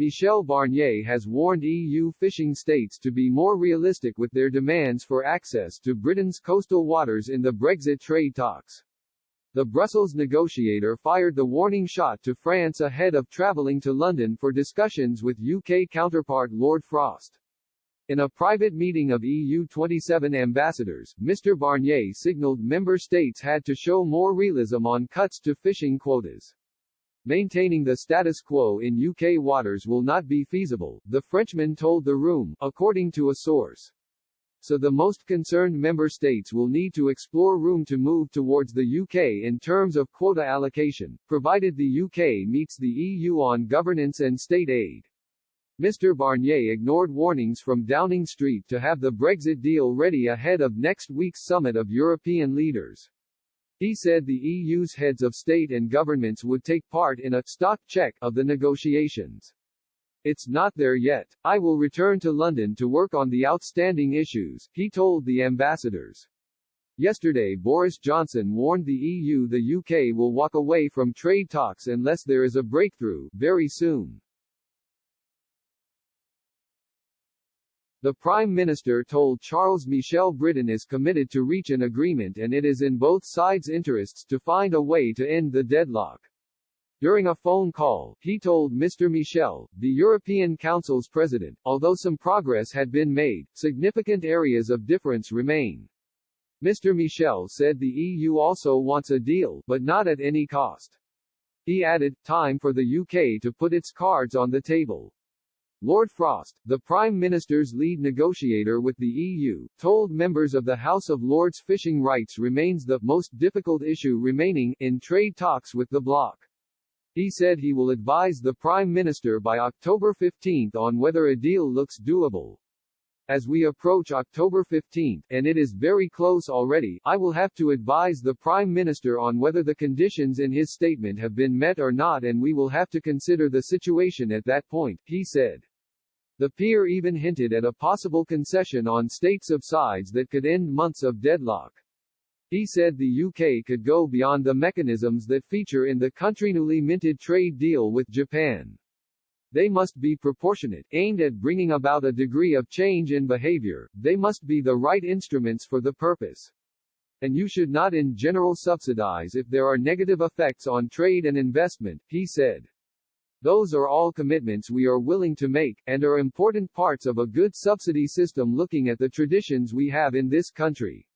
Michel Barnier has warned EU fishing states to be more realistic with their demands for access to Britain's coastal waters in the Brexit trade talks. The Brussels negotiator fired the warning shot to France ahead of travelling to London for discussions with UK counterpart Lord Frost. In a private meeting of EU 27 ambassadors, Mr. Barnier signalled member states had to show more realism on cuts to fishing quotas. Maintaining the status quo in UK waters will not be feasible, the Frenchman told The Room, according to a source. So the most concerned member states will need to explore room to move towards the UK in terms of quota allocation, provided the UK meets the EU on governance and state aid. Mr. Barnier ignored warnings from Downing Street to have the Brexit deal ready ahead of next week's summit of European leaders. He said the EU's heads of state and governments would take part in a stock check of the negotiations. It's not there yet. I will return to London to work on the outstanding issues, he told the ambassadors. Yesterday Boris Johnson warned the EU the UK will walk away from trade talks unless there is a breakthrough, very soon. The Prime Minister told Charles Michel Britain is committed to reach an agreement and it is in both sides' interests to find a way to end the deadlock. During a phone call, he told Mr. Michel, the European Council's president, although some progress had been made, significant areas of difference remain. Mr. Michel said the EU also wants a deal, but not at any cost. He added, time for the UK to put its cards on the table. Lord Frost, the Prime Minister's lead negotiator with the EU, told members of the House of Lords fishing rights remains the most difficult issue remaining in trade talks with the bloc. He said he will advise the Prime Minister by October 15 on whether a deal looks doable. As we approach October 15, and it is very close already, I will have to advise the Prime Minister on whether the conditions in his statement have been met or not, and we will have to consider the situation at that point, he said. The peer even hinted at a possible concession on state subsides that could end months of deadlock. He said the UK could go beyond the mechanisms that feature in the country's newly minted trade deal with Japan. They must be proportionate, aimed at bringing about a degree of change in behavior, they must be the right instruments for the purpose. And you should not in general subsidize if there are negative effects on trade and investment, he said. Those are all commitments we are willing to make, and are important parts of a good subsidy system looking at the traditions we have in this country.